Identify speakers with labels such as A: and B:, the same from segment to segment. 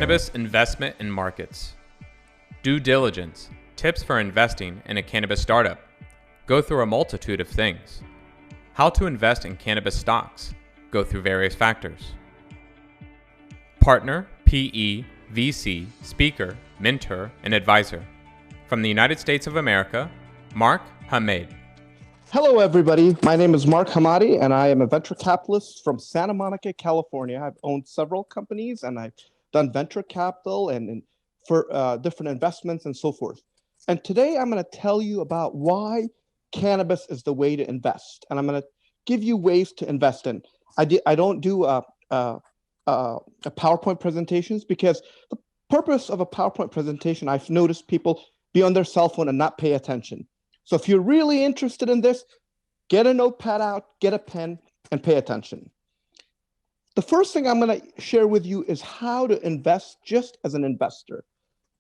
A: Cannabis investment and markets. Due diligence. Tips for investing in a cannabis startup. Go through a multitude of things. How to invest in cannabis stocks. Go through various factors. Partner, PE, VC, speaker, mentor, and advisor. From the United States of America, Mark Hamade.
B: Hello, everybody. My name is Mark Hamade, and I am a venture capitalist from Santa Monica, California. I've owned several companies, and I've done venture capital and for different investments and so forth. And today I'm going to tell you about why cannabis is the way to invest. And I'm going to give you ways to invest in. I don't do PowerPoint presentations because the purpose of a PowerPoint presentation, I've noticed people be on their cell phone and not pay attention. So if you're really interested in this, get a notepad out, get a pen, and pay attention. The first thing I'm going to share with you is how to invest just as an investor.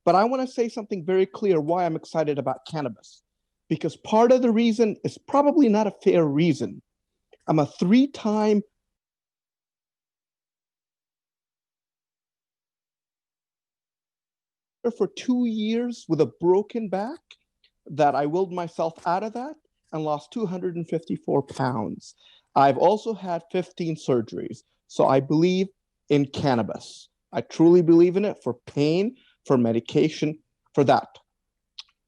B: But I want to say something very clear why I'm excited about cannabis, because part of the reason is probably not a fair reason. I'm a three-time for 2 years with a broken back that I willed myself out of that and lost 254 pounds. I've also had 15 surgeries. So I believe in cannabis. I truly believe in it for pain, for medication, for that.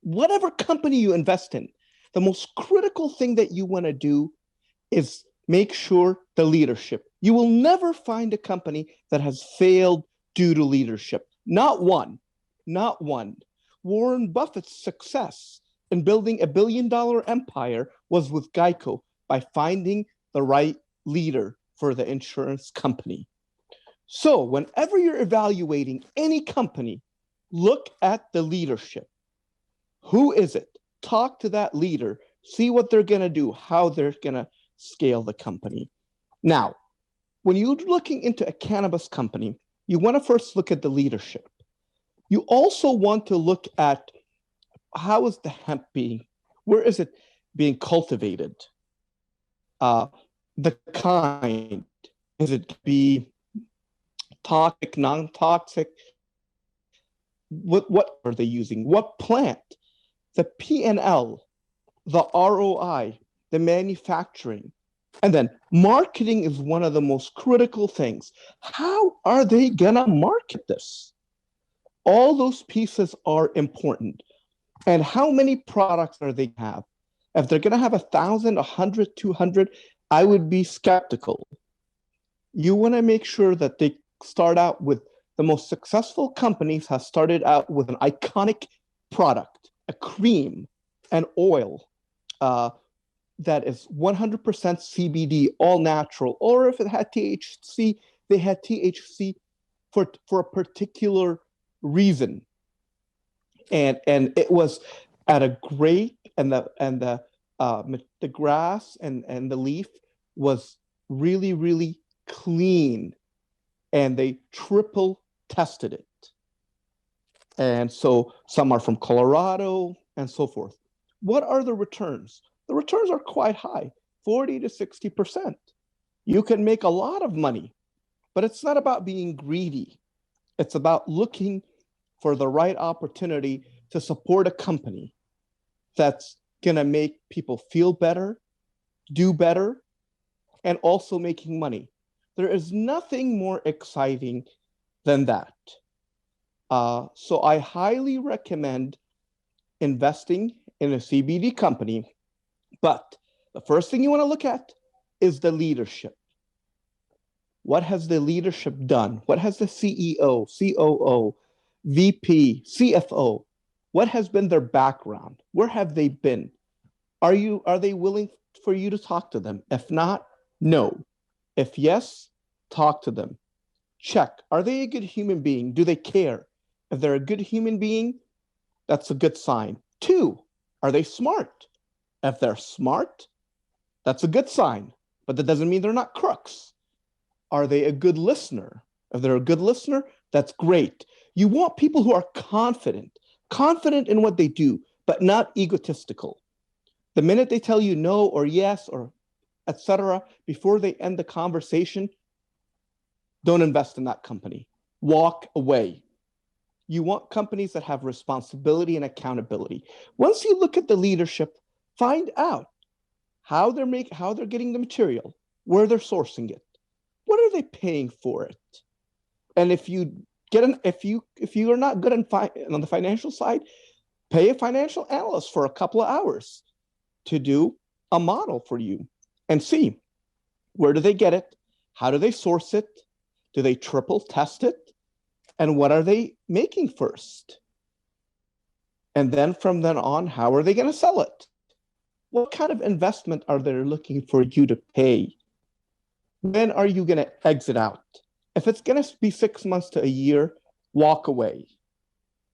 B: Whatever company you invest in, the most critical thing that you want to do is make sure the leadership. You will never find a company that has failed due to leadership. Not one. Not one. Warren Buffett's success in building $1 billion empire was with Geico by finding the right leader for the insurance company. So whenever you're evaluating any company, look at the leadership. Who is it? Talk to that leader. See what they're going to do, how they're going to scale the company. Now, when you're looking into a cannabis company, you want to first look at the leadership. You also want to look at how is the hemp being, where is it being cultivated? The kind, is it be toxic, non-toxic? What are they using? What plant? The P&L, the ROI, the manufacturing. And then marketing is one of the most critical things. How are they gonna market this? All those pieces are important. And how many products are they have? If they're going to have 1,000, 100, 200, I would be skeptical. You want to make sure that they start out with the most successful companies have started out with an iconic product, a cream, an oil that is 100% CBD, all natural. Or if it had THC, they had THC for a particular reason. And it was at a great, and the grass and the leaf was really, really clean, and they triple tested it. And so some are from Colorado and so forth. What are the returns? The returns are quite high, 40 to 60%. You can make a lot of money, but it's not about being greedy. It's about looking for the right opportunity to support a company that's going to make people feel better, do better, and also making money. There is nothing more exciting than that. So I highly recommend investing in a CBD company, but the first thing you want to look at is the leadership. What has the leadership done? What has the CEO, COO, VP, CFO, what has been their background? Where have they been? Are they willing for you to talk to them? If not, no. If yes, talk to them. Check. Are they a good human being? Do they care? If they're a good human being, that's a good sign. 2, are they smart? If they're smart, that's a good sign, but that doesn't mean they're not crooks. Are they a good listener? If they're a good listener, that's great. You want people who are confident in what they do, but not egotistical. The minute they tell you no or yes or etc., before they end the conversation, don't invest in that company. Walk away. You want companies that have responsibility and accountability. Once you look at the leadership, find out how they're getting the material, where they're sourcing it, what are they paying for it, and if you are not good on the financial side, pay a financial analyst for a couple of hours to do a model for you and see where do they get it, how do they source it, do they triple test it, and what are they making first? And then from then on, how are they going to sell it? What kind of investment are they looking for you to pay? When are you going to exit out? If it's going to be 6 months to a year, walk away.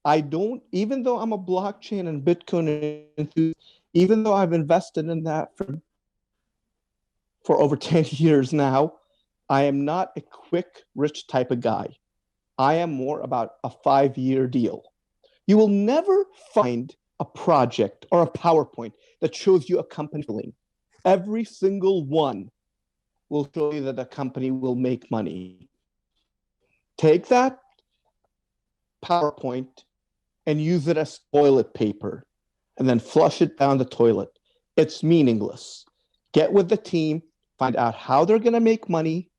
B: Even though I'm a blockchain and Bitcoin enthusiast, even though I've invested in that for over 10 years now, I am not a quick, rich type of guy. I am more about a 5-year deal. You will never find a project or a PowerPoint that shows you a company. Every single one will show you that a company will make money. Take that PowerPoint and use it as toilet paper and then flush it down the toilet. It's meaningless. Get with the team, find out how they're going to make money,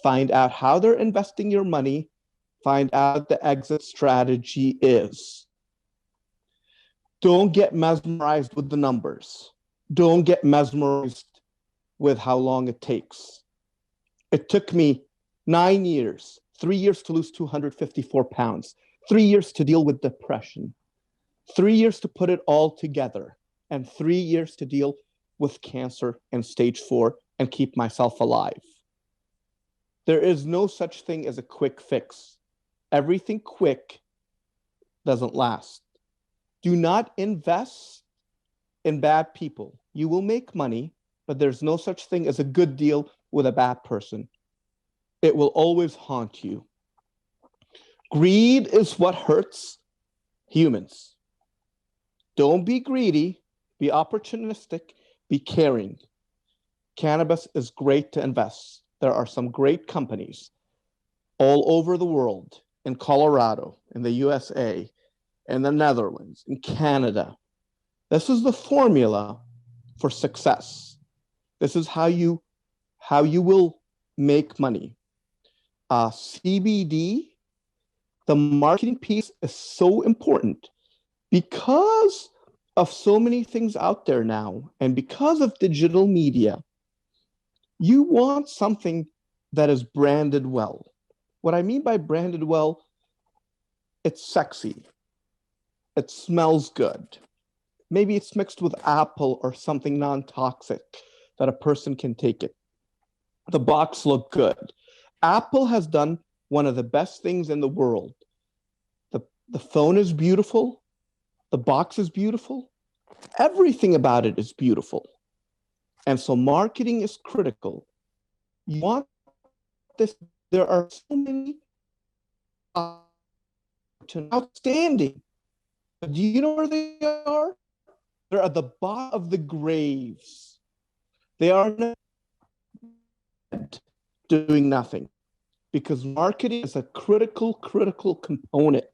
B: find out how they're investing your money, find out what the exit strategy is. Don't get mesmerized with the numbers. Don't get mesmerized with how long it takes. It took me 9 years, 3 years to lose 254 pounds, 3 years to deal with depression, 3 years to put it all together, and 3 years to deal with cancer and stage 4 and keep myself alive. There is no such thing as a quick fix. Everything quick doesn't last. Do not invest in bad people. You will make money, but there's no such thing as a good deal with a bad person. It will always haunt you. Greed is what hurts humans. Don't be greedy, be opportunistic, be caring. Cannabis is great to invest. There are some great companies all over the world, in Colorado, in the USA, in the Netherlands, in Canada. This is the formula for success. This is how you will make money. CBD, the marketing piece is so important because of so many things out there now, and because of digital media. You want something that is branded well. What I mean by branded well, it's sexy. It smells good. Maybe it's mixed with apple or something non-toxic that a person can take it. The box looked good. Apple has done one of the best things in the world. The phone is beautiful. The box is beautiful. Everything about it is beautiful. And so marketing is critical. You want this. There are so many outstanding. But do you know where they are? They're at the bottom of the graves. They are doing nothing because marketing is a critical component.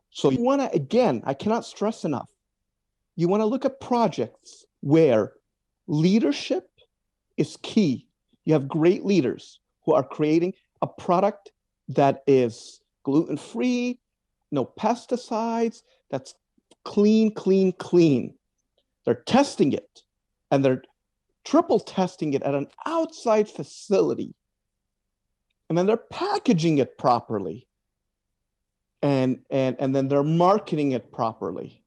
B: So you want to, again, I cannot stress enough, you want to look at projects where leadership is key. You have great leaders who are creating a product that is gluten-free, no pesticides, that's clean. They're testing it, and they're triple testing it at an outside facility. And then they're packaging it properly. And then they're marketing it properly.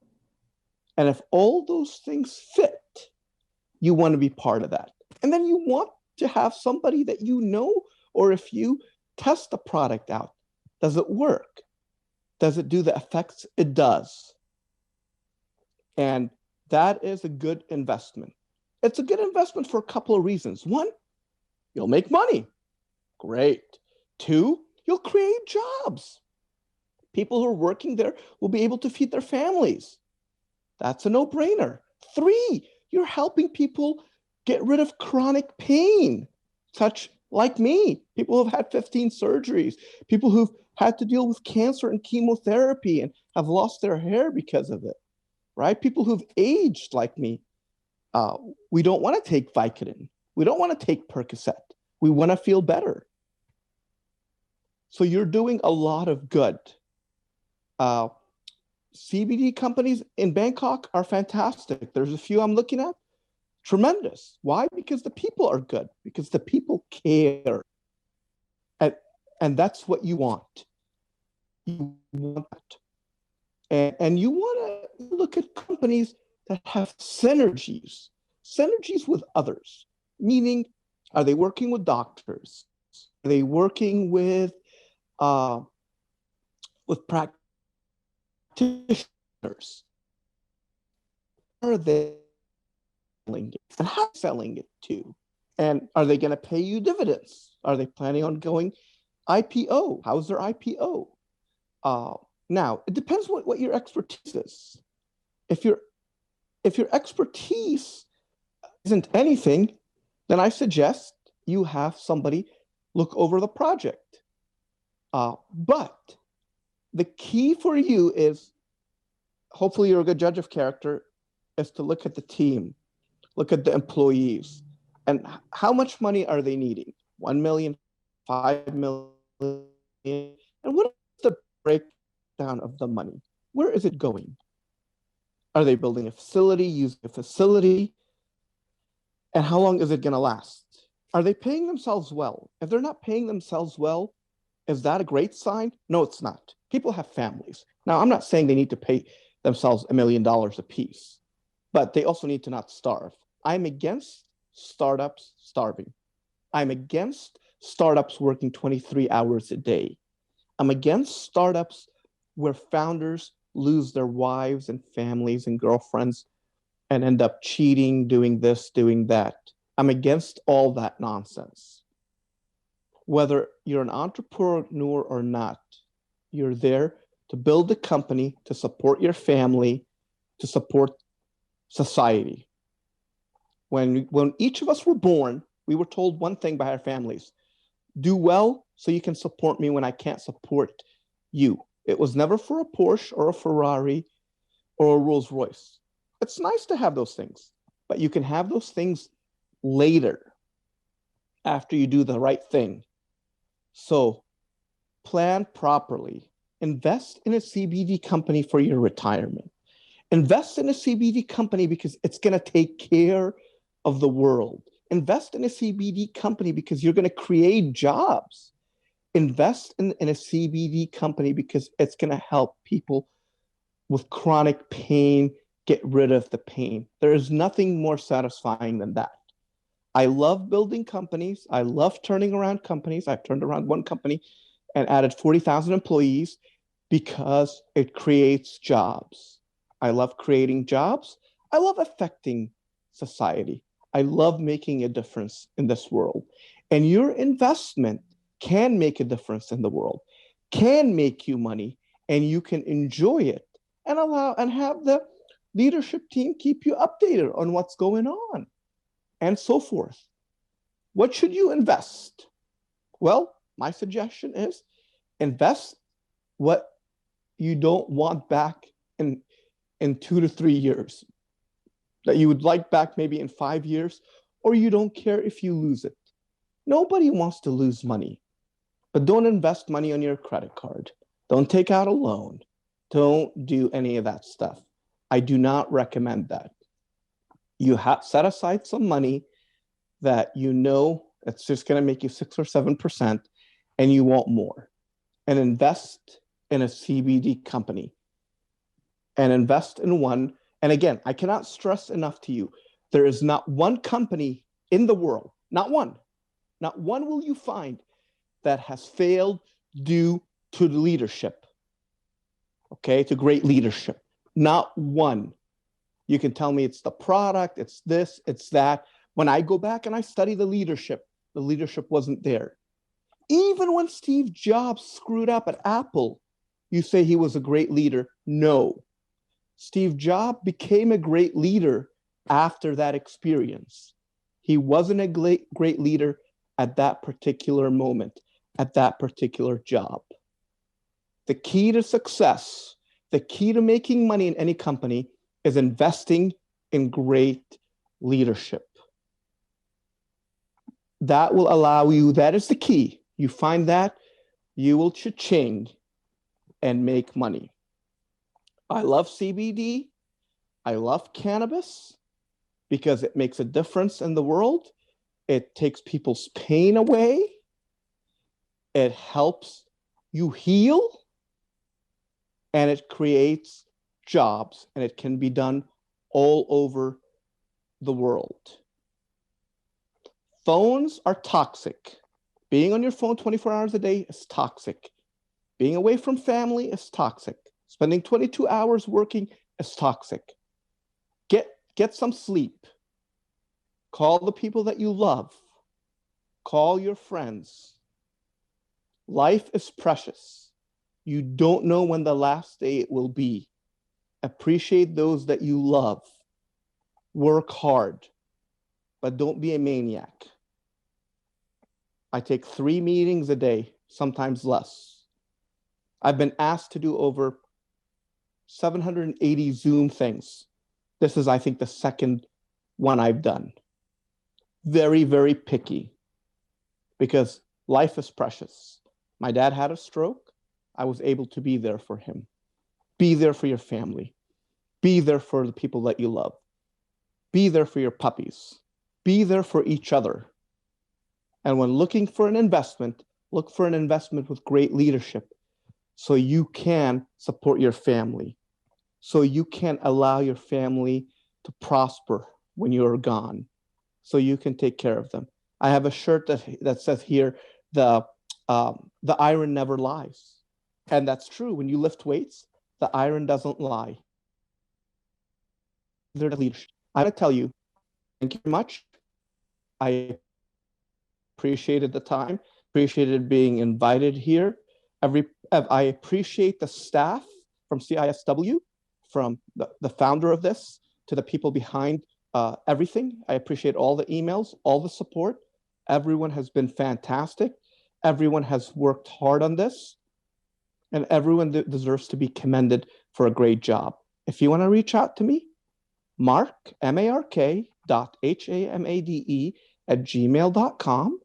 B: And if all those things fit, you want to be part of that. And then you want to have somebody that you know, or if you test the product out, does it work? Does it do the effects it does? And that is a good investment. It's a good investment for a couple of reasons. One, you'll make money. Great. Two, you'll create jobs. People who are working there will be able to feed their families. That's a no-brainer. Three, you're helping people get rid of chronic pain, such like me, people who've had 15 surgeries, people who've had to deal with cancer and chemotherapy and have lost their hair because of it, right? People who've aged like me, we don't want to take Vicodin. We don't want to take Percocet. We want to feel better. So you're doing a lot of good. CBD companies in Bangkok are fantastic. There's a few I'm looking at. Tremendous. Why? Because the people are good, because the people care. And that's what you want. You want that. And you want to look at companies that have synergies with others, meaning, are they working with doctors? Are they working with practitioners? Are they selling it? And how selling it to? And are they going to pay you dividends? Are they planning on going IPO? How's their IPO? Now, it depends what your expertise is. If your expertise isn't anything, then I suggest you have somebody look over the project. But the key for you is, hopefully you're a good judge of character, is to look at the team, look at the employees, and how much money are they needing? 1 million, 5 million, and what is the breakdown of the money? Where is it going? Are they building a facility, using a facility? And how long is it going to last? Are they paying themselves well? If they're not paying themselves well, is that a great sign? No, it's not. People have families. Now, I'm not saying they need to pay themselves $1 million a piece, but they also need to not starve. I'm against startups starving. I'm against startups working 23 hours a day. I'm against startups where founders lose their wives and families and girlfriends and end up cheating, doing this, doing that. I'm against all that nonsense. Whether you're an entrepreneur or not, you're there to build a company, to support your family, to support society. When each of us were born, we were told one thing by our families: do well so you can support me when I can't support you. It was never for a Porsche or a Ferrari or a Rolls Royce. It's nice to have those things, but you can have those things later after you do the right thing. So plan properly. Invest in a CBD company for your retirement. Invest in a CBD company because it's going to take care of the world. Invest in a CBD company because you're going to create jobs. Invest in a CBD company because it's going to help people with chronic pain get rid of the pain. There is nothing more satisfying than that. I love building companies. I love turning around companies. I've turned around one company and added 40,000 employees because it creates jobs. I love creating jobs. I love affecting society. I love making a difference in this world. And your investment can make a difference in the world, can make you money, and you can enjoy it and have the leadership team keep you updated on what's going on and so forth. What should you invest? Well, my suggestion is invest what you don't want back in 2 to 3 years, that you would like back maybe in 5 years, or you don't care if you lose it. Nobody wants to lose money, but don't invest money on your credit card. Don't take out a loan. Don't do any of that stuff. I do not recommend that. You have set aside some money that you know it's just going to make you 6 or 7%, and you want more, and invest in a CBD company, and invest in one. And again, I cannot stress enough to you, there is not one company in the world, not one will you find that has failed due to the leadership, okay, to great leadership. Not one. You can tell me it's the product, it's this, it's that. When I go back and I study the leadership wasn't there. Even when Steve Jobs screwed up at Apple, you say he was a great leader. No. Steve Jobs became a great leader after that experience. He wasn't a great leader at that particular moment, at that particular job. The key to success, the key to making money in any company is investing in great leadership. That will allow you, that is the key. You find that, you will cha-ching and make money. I love CBD. I love cannabis because it makes a difference in the world. It takes people's pain away. It helps you heal. And it creates jobs, and it can be done all over the world. Phones are toxic. Being on your phone 24 hours a day is toxic. Being away from family is toxic. Spending 22 hours working is toxic. Get some sleep. Call the people that you love. Call your friends. Life is precious. You don't know when the last day it will be. Appreciate those that you love. Work hard, but don't be a maniac. I take 3 meetings a day, sometimes less. I've been asked to do over 780 Zoom things. This is, I think, the second one I've done. Very, very picky because life is precious. My dad had a stroke. I was able to be there for him. Be there for your family. Be there for the people that you love. Be there for your puppies. Be there for each other. And when looking for an investment, look for an investment with great leadership so you can support your family, so you can allow your family to prosper when you're gone, so you can take care of them. I have a shirt that says here, the iron never lies. And that's true. When you lift weights, the iron doesn't lie. They're leadership. I want to tell you, thank you very much. I appreciated the time, appreciated being invited here. I appreciate the staff from CISW, from the founder of this, to the people behind everything. I appreciate all the emails, all the support. Everyone has been fantastic. Everyone has worked hard on this. And everyone deserves to be commended for a great job. If you want to reach out to me, Mark, mark.hamade@gmail.com,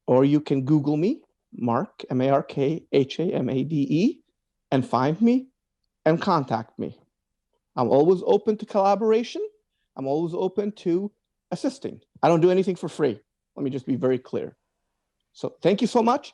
B: or you can Google me, Mark, markhamade, and find me and contact me. I'm always open to collaboration. I'm always open to assisting. I don't do anything for free. Let me just be very clear. So thank you so much.